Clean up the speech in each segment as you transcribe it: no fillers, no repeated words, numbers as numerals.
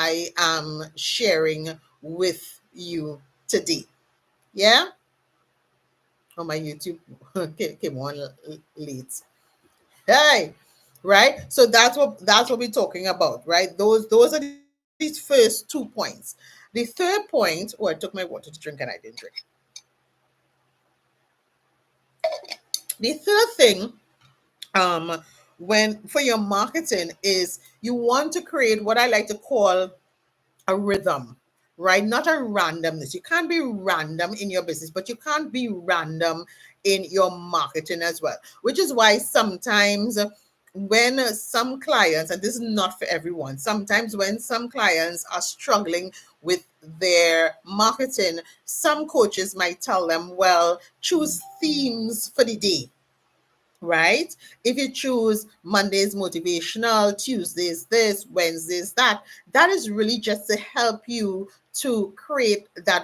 I am sharing with you today. Yeah? Oh, my YouTube came on late. Hey, right? So that's what we're talking about, right? Those are these first 2 points. The third point, oh, I took my water to drink and I didn't drink. The third thing, when for your marketing is you want to create what I like to call a rhythm, right? Not a randomness. You can't be random in your business, but you can't be random in your marketing as well, which is why sometimes when some clients, and this is not for everyone, sometimes when some clients are struggling with their marketing, some coaches might tell them, well, choose themes for the day, right? If you choose Monday's motivational, Tuesday's this, Wednesday's that, that is really just to help you to create that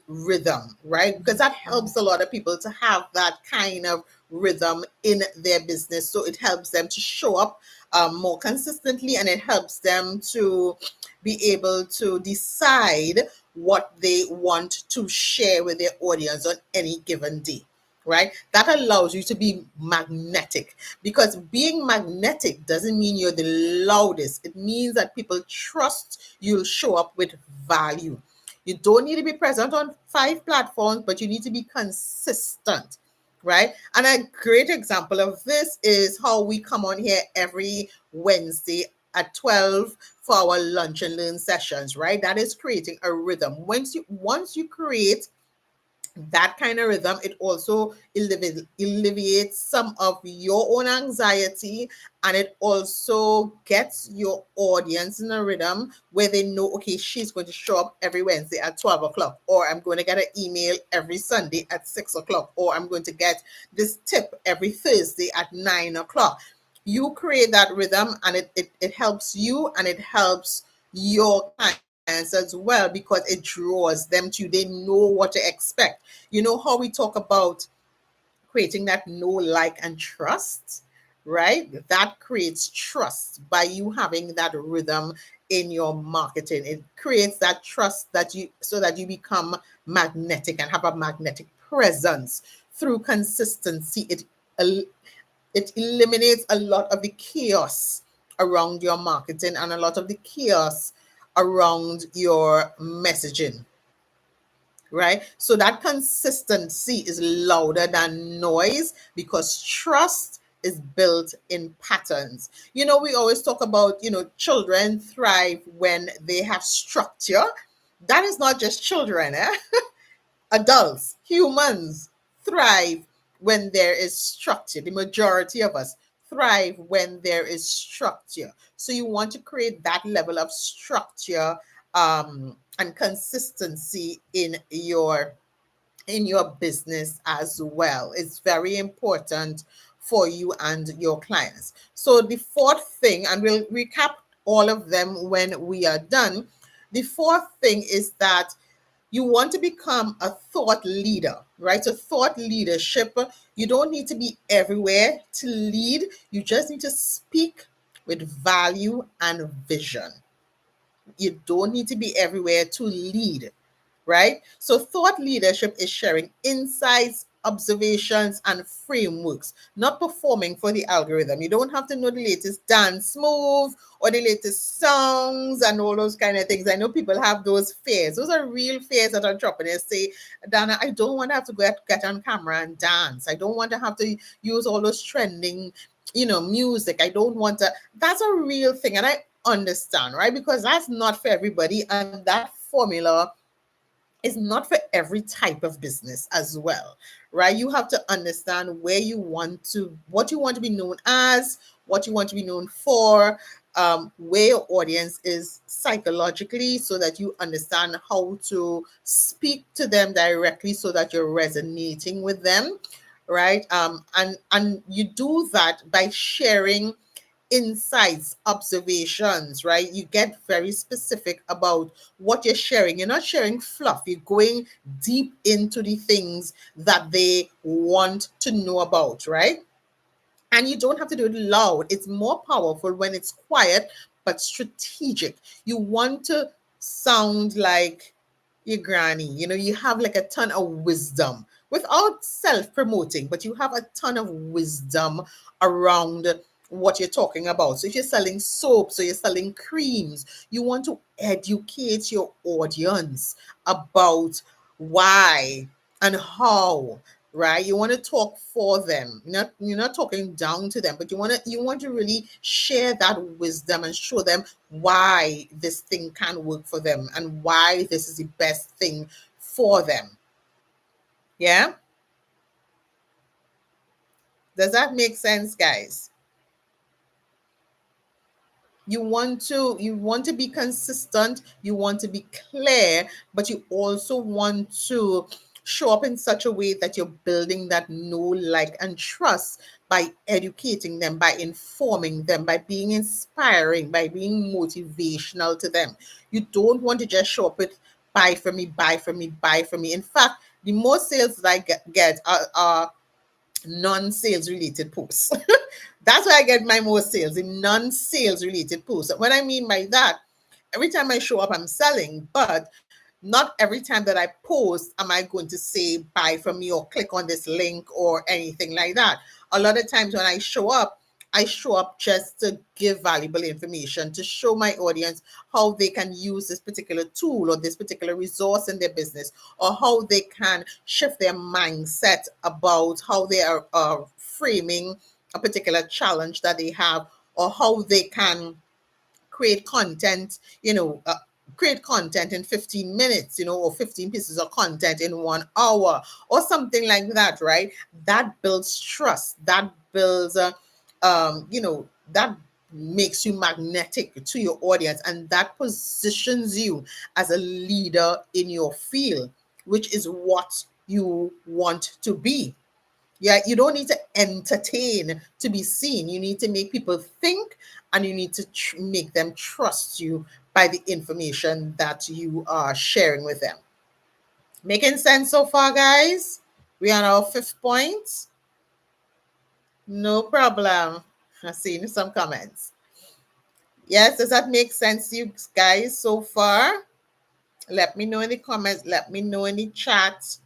rhythm, right? Because that helps a lot of people to have that kind of rhythm in their business. So it helps them to show up more consistently, and it helps them to be able to decide what they want to share with their audience on any given day, right? That allows you to be magnetic, because being magnetic doesn't mean you're the loudest. It means that people trust you'll show up with value. You don't need to be present on 5 platforms, but you need to be consistent, right? And a great example of this is how we come on here every Wednesday at 12 for our lunch and learn sessions, right? That is creating a rhythm. Once you create that kind of rhythm, it also alleviates some of your own anxiety, and it also gets your audience in a rhythm where they know, okay, she's going to show up every Wednesday at 12 o'clock, or I'm going to get an email every Sunday at 6 o'clock, or I'm going to get this tip every Thursday at 9 o'clock. You create that rhythm, and it helps you, and it helps your clients as well, because it draws them to you. They know what to expect. You know how we talk about creating that know, like, and trust, right? That creates trust by you having that rhythm in your marketing. It creates that trust that you so that you become magnetic and have a magnetic presence through consistency. It eliminates a lot of the chaos around your marketing and a lot of the chaos around your messaging, right? So that consistency is louder than noise, because trust is built in patterns. We always talk about, children thrive when they have structure. That is not just children, eh? Adults, humans thrive when there is structure. The majority of us thrive when there is structure. So you want to create that level of structure and consistency in your business as well. It's very important for you and your clients. So the fourth thing, and we'll recap all of them when we are done. The fourth thing is that you want to become a thought leader, right? So thought leadership, you don't need to be everywhere to lead. You just need to speak with value and vision. You don't need to be everywhere to lead, right? So thought leadership is sharing insights, observations, and frameworks, not performing for the algorithm. You don't have to know the latest dance move or the latest songs and all those kind of things. I know people have those fears. Those are real fears that entrepreneurs say, Dana, I don't want to have to get on camera and dance. I don't want to have to use all those trending, music. I don't want to. That's a real thing. And I understand, right? Because that's not for everybody. And that formula is not for every type of business as well, right? You have to understand what you want to be known as, what you want to be known for, where your audience is psychologically, so that you understand how to speak to them directly so that you're resonating with them, right? And you do that by sharing insights, observations, right? You get very specific about what you're sharing. You're not sharing fluff. You're going deep into the things that they want to know about, right? And you don't have to do it loud. It's more powerful when it's quiet, but strategic. You want to sound like your granny. You have like a ton of wisdom without self promoting, but you have a ton of wisdom around what you're talking about. So if you're selling soaps or you're selling creams, you want to educate your audience about why and how, right? You want to talk for them. You're not talking down to them, but you want to really share that wisdom and show them why this thing can work for them and why this is the best thing for them. Yeah? Does that make sense, guys? You want to be consistent, you want to be clear, but you also want to show up in such a way that you're building that know, like, and trust by educating them, by informing them, by being inspiring, by being motivational to them. You don't want to just show up with buy from me, buy from me, buy from me. In fact, the most sales that I get are non-sales related posts. That's where I get my most sales, in non-sales related posts. What I mean by that, every time I show up, I'm selling, but not every time that I post am I going to say buy from me or click on this link or anything like that. A lot of times when I show up just to give valuable information, to show my audience how they can use this particular tool or this particular resource in their business, or how they can shift their mindset about how they are framing a particular challenge that they have, or how they can create content, create content in 15 minutes, or 15 pieces of content in 1 hour, or something like that, right? That builds trust. That builds, that makes you magnetic to your audience, and that positions you as a leader in your field, which is what you want to be. Yeah, you don't need to entertain to be seen. You need to make people think, and you need to make them trust you by the information that you are sharing with them. Making sense so far, guys? We are on our fifth point. No problem. I've seen some comments. Yes, does that make sense to you guys so far? Let me know in the comments. Let me know in the chat.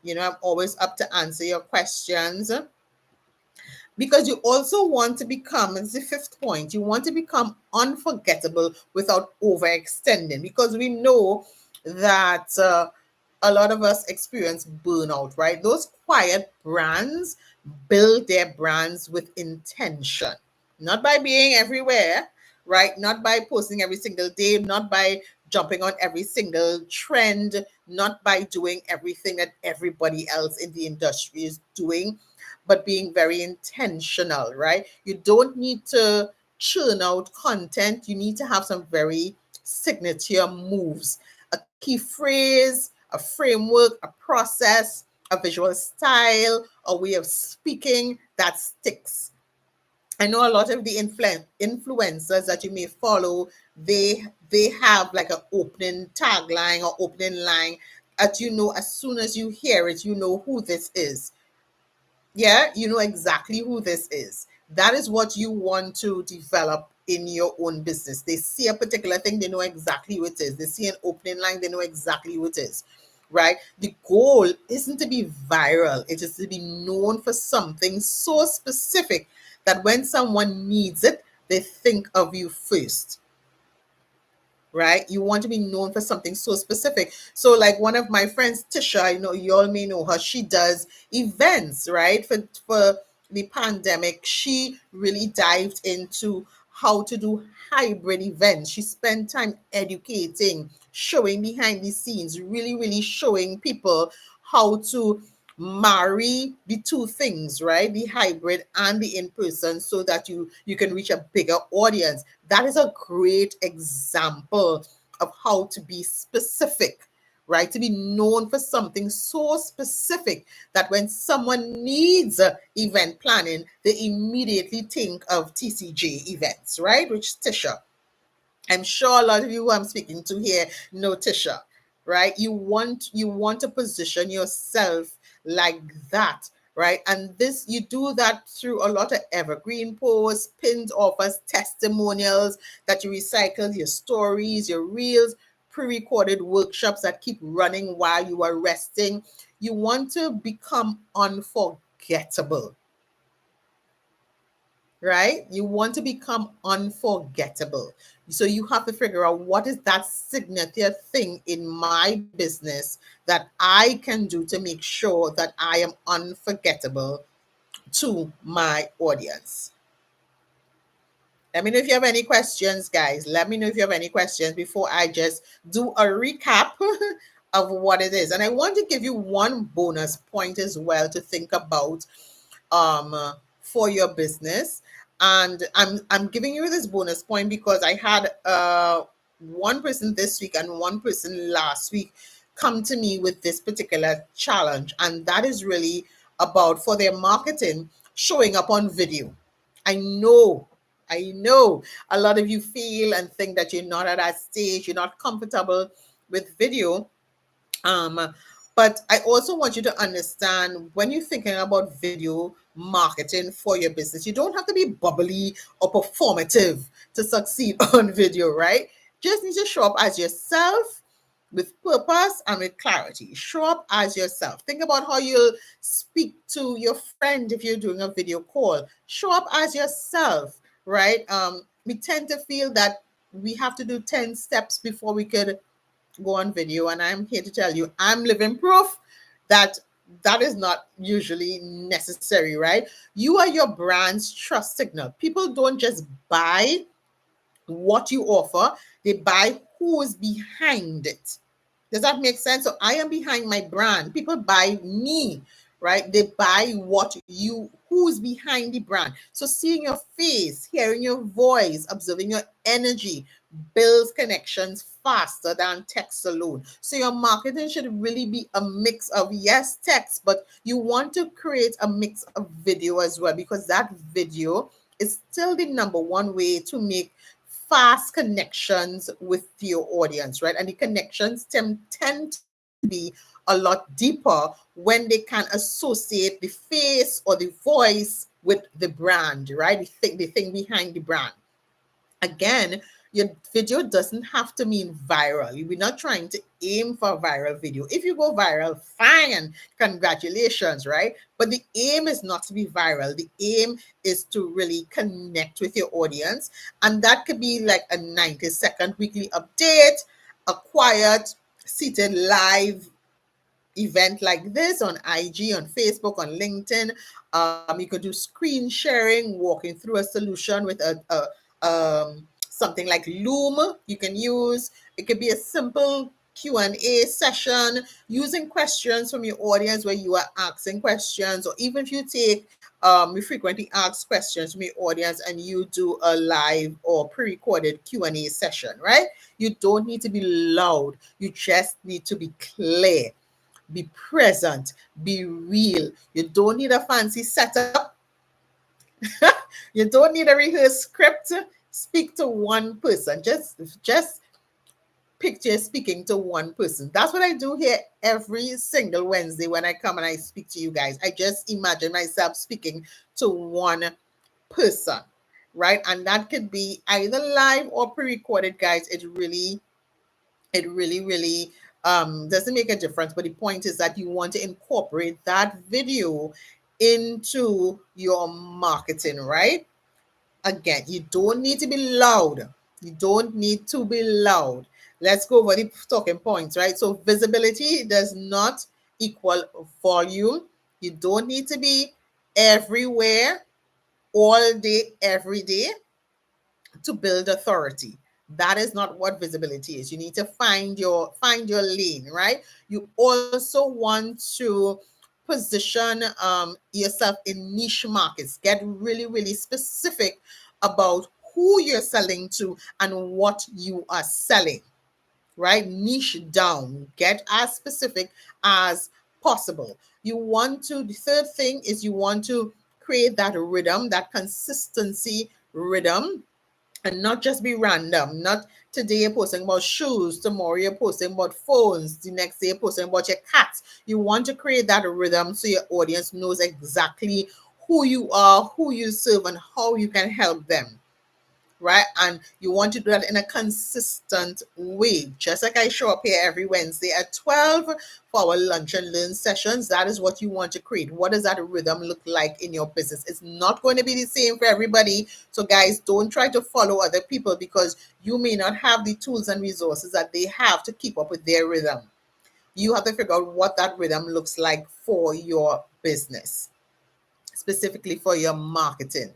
I'm always up to answer your questions. Because you also want to become, it's the fifth point, you want to become unforgettable without overextending, because we know that a lot of us experience burnout, right? Those quiet brands build their brands with intention, not by being everywhere, right? Not by posting every single day, not by jumping on every single trend, not by doing everything that everybody else in the industry is doing, but being very intentional, right? You don't need to churn out content. You need to have some very signature moves, a key phrase, a framework, a process, a visual style, a way of speaking that sticks. I know a lot of the influencers that you may follow, they have like an opening tagline or opening line that as soon as you hear it, you know who this is. Yeah, you know exactly who this is. That is what you want to develop in your own business. They see a particular thing, they know exactly who it is. They see an opening line, they know exactly who it is, right? The goal isn't to be viral, it is to be known for something so specific that when someone needs it, they think of you first, right? You want to be known for something so specific. So, like one of my friends, Tisha, I know you all may know her. She does events, right? For the pandemic, she really dived into how to do hybrid events. She spent time educating, showing behind the scenes, really, really showing people how to marry the two things, right? The hybrid and the in-person, so that you can reach a bigger audience. That is a great example of how to be specific, right? To be known for something so specific that when someone needs event planning, they immediately think of TCJ events, right? Which is Tisha. I'm sure a lot of you who I'm speaking to here know Tisha, right? You want to position yourself like that, right? And this, you do that through a lot of evergreen posts, pinned offers, testimonials that you recycle, your stories, your reels, pre-recorded workshops that keep running while you are resting. You want to become unforgettable, right? You want to become unforgettable. So you have to figure out what is that signature thing in my business that I can do to make sure that I am unforgettable to my audience. Let me know if you have any questions, guys. Let me know if you have any questions before I just do a recap of what it is. And I want to give you one bonus point as well to think about for your business. And I'm giving you this bonus point because I had one person this week and one person last week come to me with this particular challenge, and that is really about, for their marketing, showing up on video. I know, I know a lot of you feel and think that you're not at that stage, you're not comfortable with video. um, but I also want you to understand, when you're thinking about video marketing for your business, you don't have to be bubbly or performative to succeed on video, right? Just need to show up as yourself with purpose and with clarity. Show up as yourself. Think about how you'll speak to your friend if you're doing a video call. Show up as yourself, right? We tend to feel that we have to do 10 steps before we could go on video, and I'm here to tell you, I'm living proof that that is not usually necessary, right? You are your brand's trust signal. People don't just buy what you offer, they buy who is behind it. Does that make sense? So I am behind my brand. People buy me, right? They buy what you, who's behind the brand. So seeing your face, hearing your voice, observing your energy builds connections faster than text alone. So your marketing should really be a mix of, yes, text, but you want to create a mix of video as well, because that video is still the number one way to make fast connections with your audience, right? And the connections tend to be a lot deeper when they can associate the face or the voice with the brand, right? The thing behind the brand. Again, your video doesn't have to mean viral. We're not trying to aim for a viral video. If you go viral, fine, congratulations, right? But the aim is not to be viral. The aim is to really connect with your audience. And that could be like a 90-second weekly update, a quiet, seated live event like this on IG, on Facebook, on LinkedIn. You could do screen sharing, walking through a solution with something like Loom you can use. It could be a simple Q&A session using questions from your audience where you are asking questions, or even if you take we frequently ask questions from your audience and you do a live or pre-recorded Q&A session, right? You don't need to be loud. You just need to be clear. Be present, be real. You don't need a fancy setup. You don't need a rehearsed script. Speak to one person. Just picture speaking to one person. That's what I do here every single Wednesday when I come and I speak to you guys. I just imagine myself speaking to one person, right? And that could be either live or pre-recorded, guys. It really doesn't make a difference, but the point is that you want to incorporate that video into your marketing, right? Again, you don't need to be loud. You don't need to be loud. Let's go over the talking points, right? So visibility does not equal volume. You don't need to be everywhere all day every day to build authority. That is not what visibility is. You need to find your lane, right? You also want to position yourself in niche markets. Get really, really specific about who you're selling to and what you are selling, right? Niche down. Get as specific as possible. The third thing is you want to create that rhythm, that consistency rhythm, and not just be random, not Today you're posting about shoes, tomorrow you're posting about phones, the next day you're posting about your cats. You want to create that rhythm so your audience knows exactly who you are, who you serve, and how you can help them, right? And you want to do that in a consistent way. Just like I show up here every Wednesday at 12 for our lunch and learn sessions, that is what you want to create. What does that rhythm look like in your business? It's not going to be the same for everybody. So, guys, don't try to follow other people because you may not have the tools and resources that they have to keep up with their rhythm. You have to figure out what that rhythm looks like for your business, specifically for your marketing,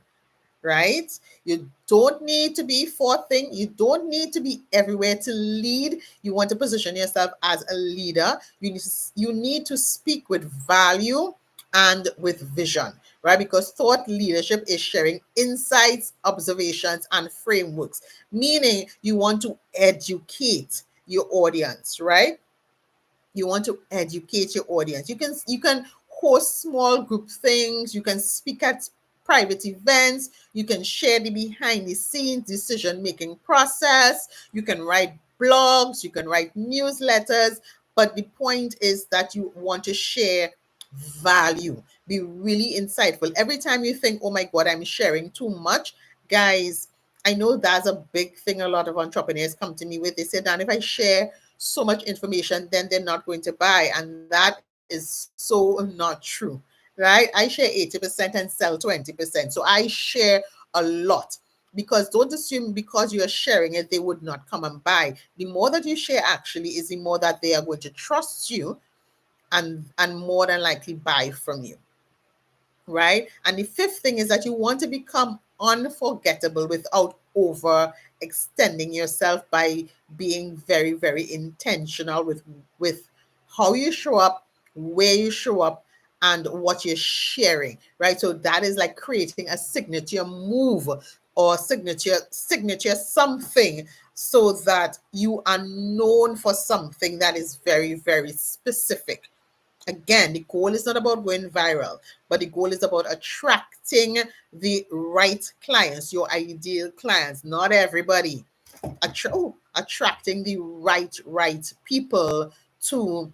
right? You don't need to be forthing. You don't need to be everywhere to lead. You want to position yourself as a leader. You need to speak with value and with vision, right? Because thought leadership is sharing insights, observations, and frameworks, meaning you want to educate your audience, right? You want to educate your audience. You can host small group things, you can speak at private events, you can share the behind the scenes decision making process, you can write blogs, you can write newsletters, but the point is that you want to share value. Be really insightful. Every time you think, oh my god, I'm sharing too much, guys, I know that's a big thing a lot of entrepreneurs come to me with. They say, Dan, if I share so much information, then they're not going to buy. And that is so not true, right? I share 80% and sell 20%. So I share a lot, because don't assume because you are sharing it, they would not come and buy. The more that you share actually is the more that they are going to trust you and more than likely buy from you, right? And the fifth thing is that you want to become unforgettable without over extending yourself by being very, very intentional with how you show up, where you show up, and what you're sharing, right? So that is like creating a signature move or signature something so that you are known for something that is very, very specific. Again, the goal is not about going viral, but the goal is about attracting the right clients, your ideal clients, not everybody. Attracting the right people to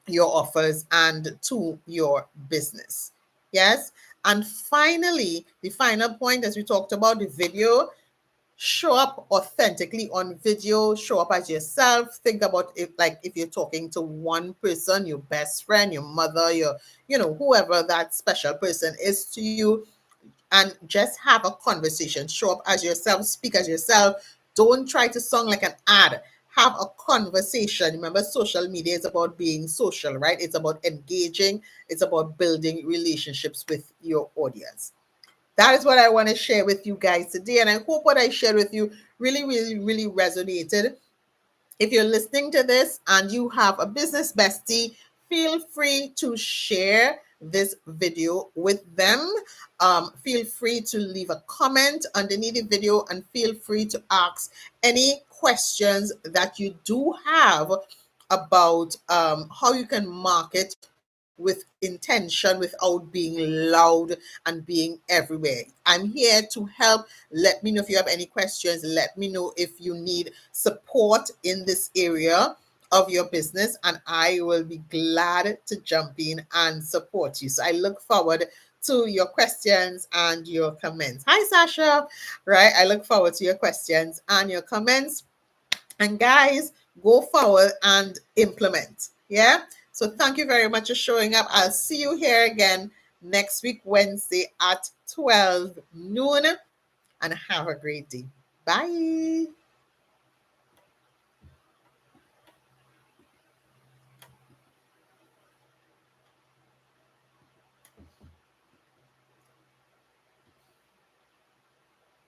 your offers and to your business. Yes. And finally, the final point, as we talked about the video, show up authentically on video, show up as yourself. Think about if you're talking to one person, your best friend, your mother, whoever that special person is to you, and just have a conversation. Show up as yourself, speak as yourself. Don't try to sound like an ad. Have a conversation. Remember, social media is about being social, right? It's about engaging, it's about building relationships with your audience. That is what I want to share with you guys today. And I hope what I shared with you really, really, really resonated. If you're listening to this and you have a business bestie, feel free to share this video with them. Feel free to leave a comment underneath the video and feel free to ask any questions that you do have about how you can market with intention without being loud and being everywhere. I'm here to help. Let me know if you have any questions. Let me know if you need support in this area of your business, and I will be glad to jump in and support you. So I look forward to your questions and your comments. Hi, Sasha. Right. I look forward to your questions and your comments. And guys, go forward and implement. Yeah. So thank you very much for showing up. I'll see you here again next week, Wednesday at 12 noon. And have a great day. Bye.